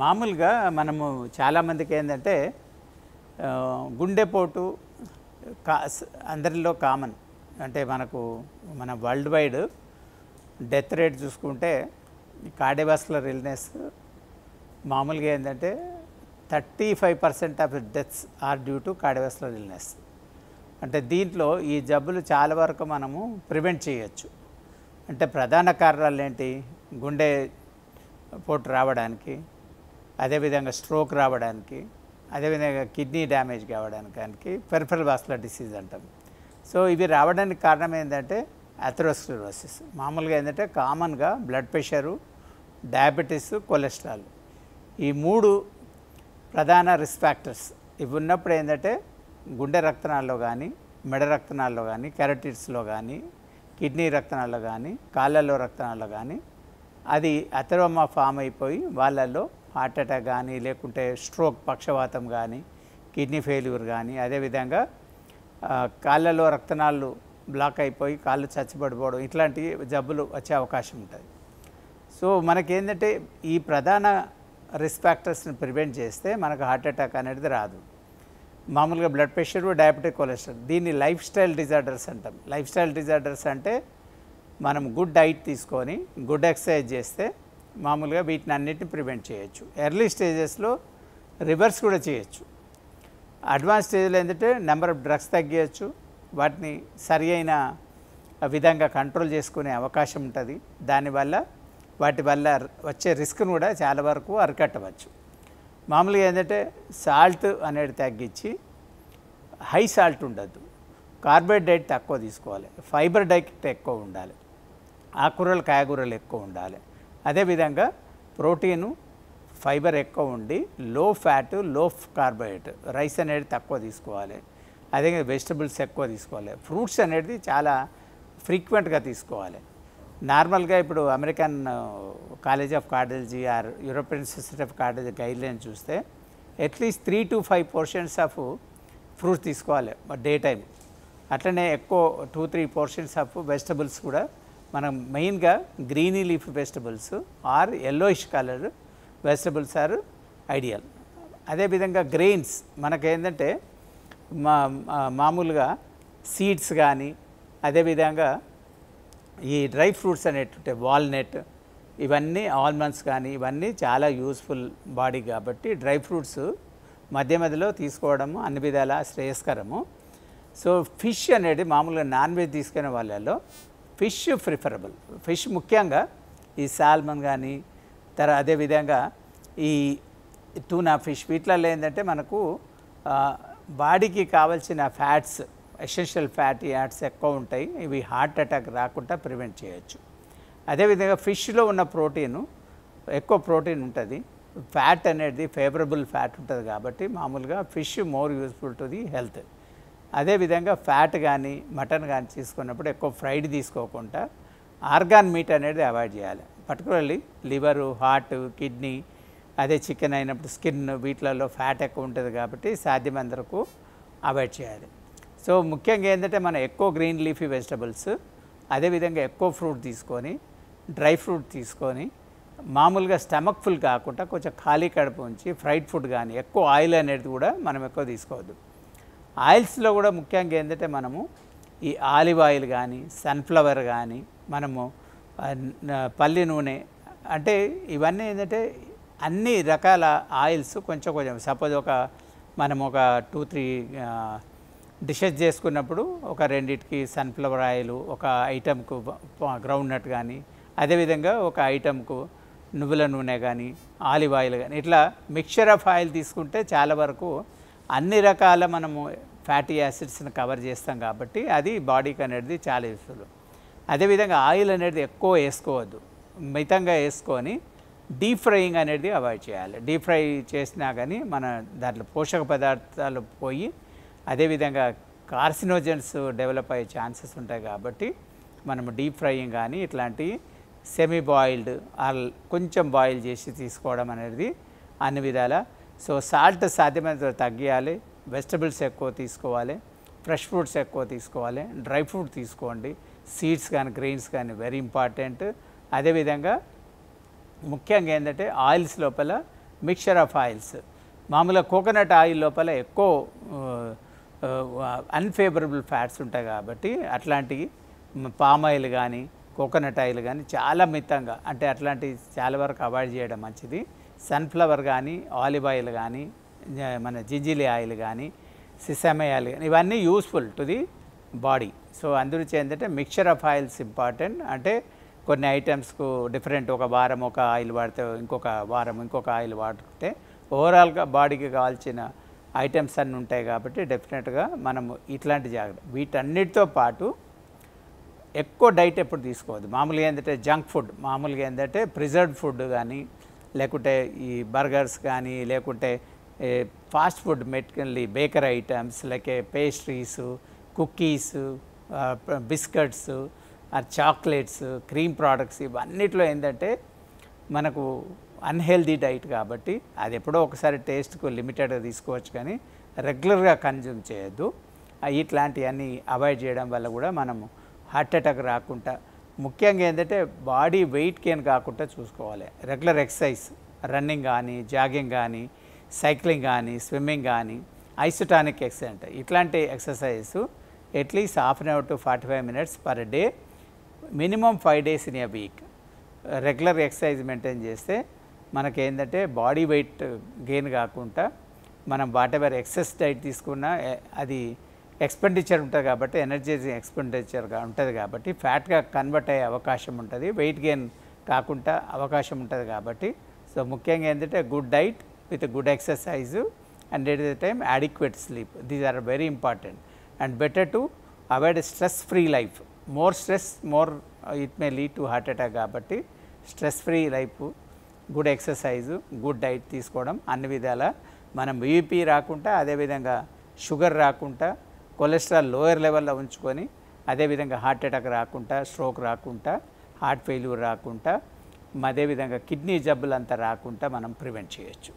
మామూలుగా మనము చాలామందికి ఏంటంటే గుండెపోటు అందరిలో కామన్. అంటే మన వరల్డ్ వైడ్ డెత్ రేట్ చూసుకుంటే కార్డియోవాస్కులర్ ఇల్నెస్ మామూలుగా ఏంటంటే 35% of deaths are due to cardiovascular illness. అంటే దీంట్లో ఈ జబ్బులు చాలా వరకు మనము ప్రివెంట్ చేయొచ్చు. అంటే ప్రధాన కారణాలు ఏంటి? గుండె పోటు రావడానికి, అదేవిధంగా స్ట్రోక్ రావడానికి, అదేవిధంగా కిడ్నీ డ్యామేజ్ కావడానికి పెరిఫెరల్ వాస్కులర్ డిసీజ్ అంటాం. సో ఇవి రావడానికి కారణం ఏంటంటే అథెరోస్క్లెరోసిస్. మామూలుగా ఏంటంటే కామన్గా బ్లడ్ ప్రెషరు, డయాబెటీస్, కొలెస్ట్రాల్ ఈ 3 ప్రధాన రిస్క్ ఫ్యాక్టర్స్. ఇవి ఉన్నప్పుడు ఏంటంటే గుండె రక్తనాళాల్లో కానీ, మెడ రక్తనాళాల్లో కానీ, కెరటిడ్స్లో కానీ, కిడ్నీ రక్తనాళాల్లో కానీ, కాళ్ళల్లో రక్తనాళాల్లో కానీ అది అథెరోమా ఫామ్ అయిపోయి వాళ్ళల్లో హార్ట్ అటాక్ కానీ, లేకుంటే స్ట్రోక్ పక్షవాతం కానీ, కిడ్నీ ఫెయిల్యూర్ కానీ, అదేవిధంగా కాళ్ళలో రక్తనాళాలు బ్లాక్ అయిపోయి కాళ్ళు చచ్చిపడిపోవడం, ఇట్లాంటి జబ్బులు వచ్చే అవకాశం ఉంటుంది. సో మనకేంటంటే ఈ ప్రధాన రిస్క్ ఫ్యాక్టర్స్ని ప్రివెంట్ చేస్తే మనకు హార్ట్ అటాక్ అనేది రాదు. మామూలుగా బ్లడ్ ప్రెషర్, డయాబెటిక్, కొలెస్ట్రాల్ దీన్ని లైఫ్ స్టైల్ డిజార్డర్స్ అంటాం. లైఫ్ స్టైల్ డిజార్డర్స్ అంటే మనం గుడ్ డైట్ తీసుకొని గుడ్ ఎక్సర్సైజ్ చేస్తే మామూలుగా వీటిని అన్నిటిని ప్రివెంట్ చేయొచ్చు. ఎర్లీ స్టేజెస్లో రివర్స్ కూడా చేయొచ్చు. అడ్వాన్స్ స్టేజ్లో ఏంటంటే నెంబర్ ఆఫ్ డ్రగ్స్ తగ్గించచ్చు, వాటిని సరి అయిన విధంగా కంట్రోల్ చేసుకునే అవకాశం ఉంటుంది. దానివల్ల వాటి వల్ల వచ్చే రిస్క్ను కూడా చాలా వరకు అరికట్టవచ్చు. మామూలుగా ఏంటంటే సాల్ట్ అనేది తగ్గించి హై సాల్ట్ ఉండద్దు, కార్బోహైడ్రేట్ తక్కువ తీసుకోవాలి, ఫైబర్ డైట్ ఎక్కువ ఉండాలి, ఆకుకూరలు కాయగూరలు ఎక్కువ ఉండాలి, అదేవిధంగా ప్రోటీను ఫైబర్ ఎక్కువ ఉండి లో ఫ్యాట్, లో కార్బోహైడ్రేట్, రైస్ అనేది తక్కువ తీసుకోవాలి, అదే వెజిటబుల్స్ ఎక్కువ తీసుకోవాలి, ఫ్రూట్స్ అనేది చాలా ఫ్రీక్వెంట్గా తీసుకోవాలి. నార్మల్గా ఇప్పుడు American college of cardiology or European society of cardiology guideline చూస్తే at least 3 to 5 portions of fruits తీసుకోవాలి డే టైం. అట్లనే ఎక్కువ 2-3 portions ఆఫ్ వెజిటబుల్స్ కూడా మనం మెయిన్గా greeny leaf vegetables or yellowish colour vegetables are ideal. అదేవిధంగా గ్రెయిన్స్ మనకేంటంటే మామూలుగా సీడ్స్ కానీ, అదేవిధంగా ఈ డ్రై ఫ్రూట్స్ అనేటుంటే వాల్నట్, ఇవన్నీ ఆల్మండ్స్ కానీ ఇవన్నీ చాలా యూస్ఫుల్ బాడీ కాబట్టి డ్రై ఫ్రూట్స్ మధ్య మధ్యలో తీసుకోవడము అన్ని విధాల శ్రేయస్కరము. సో ఫిష్ అనేది మామూలుగా నాన్ వెజ్ తీసుకునే వాళ్ళలో ఫిష్ ప్రిఫరబుల్. ఫిష్ ముఖ్యంగా ఈ సాల్మన్ కానీ అదేవిధంగా ఈ టూనా ఫిష్ వీటిలలో ఏంటంటే మనకు బాడీకి కావాల్సిన ఫ్యాట్స్, ఎసెన్షియల్ ఫ్యాటీ యాడ్స్ ఎక్కువ ఉంటాయి. ఇవి హార్ట్ అటాక్ రాకుండా ప్రివెంట్ చేయొచ్చు. అదేవిధంగా ఫిష్లో ఉన్న ప్రోటీను ఎక్కువ ప్రోటీన్ ఉంటుంది, ఫ్యాట్ అనేది ఫేవరబుల్ ఫ్యాట్ ఉంటుంది కాబట్టి మామూలుగా fish more useful to the health. అదేవిధంగా ఫ్యాట్ కానీ మటన్ కానీ తీసుకున్నప్పుడు ఎక్కువ ఫ్రైడ్ తీసుకోకుండా ఆర్గాన్ మీట్ అనేది అవాయిడ్ చేయాలి. పర్టికులర్లీ లివరు, హార్ట్, కిడ్నీ, అదే చికెన్ అయినప్పుడు స్కిన్ వీటిలలో ఫ్యాట్ ఎక్కువ ఉంటుంది కాబట్టి సాధ్యమైనంతవరకు అవాయిడ్ చేయాలి. సో ముఖ్యంగా ఏంటంటే మనం ఎక్కువ గ్రీన్ లీఫీ వెజిటబుల్స్, అదేవిధంగా ఎక్కువ ఫ్రూట్ తీసుకొని, డ్రై ఫ్రూట్ తీసుకొని మామూలుగా స్టమక్ ఫుల్ కాకుండా కొంచెం ఖాళీ కడుపు ఉంచి ఫ్రైడ్ ఫుడ్ కానీ ఎక్కువ ఆయిల్ అనేది కూడా మనం ఎక్కువ తీసుకోవద్దు. ఆయిల్స్లో కూడా ముఖ్యంగా ఏంటంటే మనము ఈ ఆలివ్ ఆయిల్ కానీ, సన్ఫ్లవర్ కానీ, మనము పల్లి నూనె, అంటే ఇవన్నీ ఏంటంటే అన్ని రకాల ఆయిల్స్ కొంచెం కొంచెం సపోజ్ మనం ఒక 2-3 డిషెస్ చేసుకున్నప్పుడు ఒక రెండిటికి సన్ఫ్లవర్ ఆయిల్, ఒక ఐటమ్కు గ్రౌండ్ నట్ కానీ, అదేవిధంగా ఒక ఐటమ్కు నువ్వుల నూనె కానీ, ఆలివ్ ఆయిల్ కానీ, ఇట్లా మిక్చర్ ఆఫ్ ఆయిల్ తీసుకుంటే చాలా వరకు అన్ని రకాల మనము ఫ్యాటీ యాసిడ్స్ని కవర్ చేస్తాం కాబట్టి అది బాడీకి అనేది చాలా యూస్ఫుల్. అదేవిధంగా ఆయిల్ అనేది ఎక్కువ వేసుకోవద్దు, మితంగా వేసుకొని డీప్ ఫ్రైయింగ్ అనేది అవాయిడ్ చేయాలి. డీప్ ఫ్రై చేసినా కానీ మన దాంట్లో పోషక పదార్థాలు పోయి అదేవిధంగా కార్సినోజన్స్ డెవలప్ అయ్యే ఛాన్సెస్ ఉంటాయి కాబట్టి మనము డీప్ ఫ్రైయింగ్ కానీ ఇట్లాంటి సెమీ బాయిల్డ్ ఆర్ కొంచెం బాయిల్ చేసి తీసుకోవడం అనేది అన్ని విధాల. సో సాల్ట్ సాధ్యమైనంత తగ్గియాలి, వెజిటబుల్స్ ఎక్కువ తీసుకోవాలి, ఫ్రెష్ ఫ్రూట్స్ ఎక్కువ తీసుకోవాలి, డ్రై ఫ్రూట్ తీసుకోండి, సీడ్స్ కానీ గ్రెయిన్స్ కానీ వెరీ ఇంపార్టెంట్. అదేవిధంగా ముఖ్యంగా ఏంటంటే ఆయిల్స్ లోపల మిక్చర్ ఆఫ్ ఆయిల్స్. మామూలుగా కోకోనట్ ఆయిల్ లోపల ఎక్కువ అన్ఫేవరబుల్ ఫ్యాట్స్ ఉంటాయి కాబట్టి అట్లాంటివి పామ్ ఆయిల్ కానీ కోకోనట్ ఆయిల్ కానీ చాలా మితంగా, అంటే అట్లాంటివి చాలా వరకు అవాయిడ్ చేయడం మంచిది. సన్ఫ్లవర్ కానీ ఆలివ్ ఆయిల్ కానీ మన జింజిలి ఆయిల్ కానీ సిసమే ఆయిల్ కానీ ఇవన్నీ useful to the body. So అందుగురించి ఏంటంటే మిక్చర్ ఆఫ్ ఆయిల్స్ ఇంపార్టెంట్. అంటే కొన్ని ఐటమ్స్కు డిఫరెంట్, ఒక వారం ఒక ఆయిల్ వాడితే ఇంకొక వారం ఇంకొక ఆయిల్ వాడితే ఓవరాల్గా బాడీకి కావాల్సిన ఐటమ్స్ అన్నీ ఉంటాయి కాబట్టి డెఫినెట్గా మనము ఇట్లాంటి జాగ్రత్త. వీటన్నిటితో పాటు ఎక్కువ డైట్ ఎప్పుడు తీసుకోవద్దు. మామూలుగా ఏంటంటే జంక్ ఫుడ్, మామూలుగా ఏంటంటే ప్రిజర్వ్డ్ ఫుడ్ కానీ లేకుంటే ఈ బర్గర్స్ కానీ లేకుంటే ఫాస్ట్ ఫుడ్ మెటికల్లీ bakery items like pastries, cookies, biscuits, chocolates, cream products ఇవన్నిట్లో ఏంటంటే మనకు అన్హెల్దీ డైట్ కాబట్టి అది ఎప్పుడో ఒకసారి టేస్ట్కు లిమిటెడ్గా తీసుకోవచ్చు కానీ రెగ్యులర్గా కన్జ్యూమ్ చేయొద్దు. ఇట్లాంటివన్నీ అవాయిడ్ చేయడం వల్ల కూడా మనము హార్ట్ అటాక్ రాకుండా, ముఖ్యంగా ఏంటంటే బాడీ వెయిట్ గెయిన్ కాకుండా చూసుకోవాలి. రెగ్యులర్ ఎక్సర్సైజ్, రన్నింగ్ కానీ జాగింగ్ కానీ సైక్లింగ్ కానీ స్విమ్మింగ్ కానీ ఐసోటానిక్ ఎక్సర్సైజ్ అంటాయి. ఇట్లాంటి exercise at least half an hour to 45 minutes per day, minimum 5 days in a week regular exercise maintain చేస్తే మనకేంటంటే బాడీ వెయిట్ గెయిన్ కాకుండా మనం వాటెవర్ ఎక్సెస్ డైట్ తీసుకున్నా అది ఎక్స్పెండిచర్ ఉంటుంది కాబట్టి ఎనర్జీ ఎక్స్పెండిచర్గా ఉంటుంది కాబట్టి ఫ్యాట్గా కన్వర్ట్ అయ్యే అవకాశం ఉంటుంది, వెయిట్ గెయిన్ కాకుండా అవకాశం ఉంటుంది కాబట్టి. సో ముఖ్యంగా ఏంటంటే good diet with good exercise and at the time adequate sleep, these are very important and better to avoid stress free life. More stress, more it may lead to heart attack కాబట్టి stress free life, good exercise, good diet తీసుకోవడం అన్ని విధాల మనం BP రాకుండా, అదేవిధంగా sugar రాకుండా, cholesterol lower లెవెల్లో ఉంచుకొని, అదేవిధంగా హార్ట్ అటాక్ రాకుండా, స్ట్రోక్ రాకుండా, హార్ట్ ఫెయిల్యూర్ రాకుండా, అదేవిధంగా కిడ్నీ జబ్బులంతా రాకుండా మనం ప్రివెంట్ చేయొచ్చు.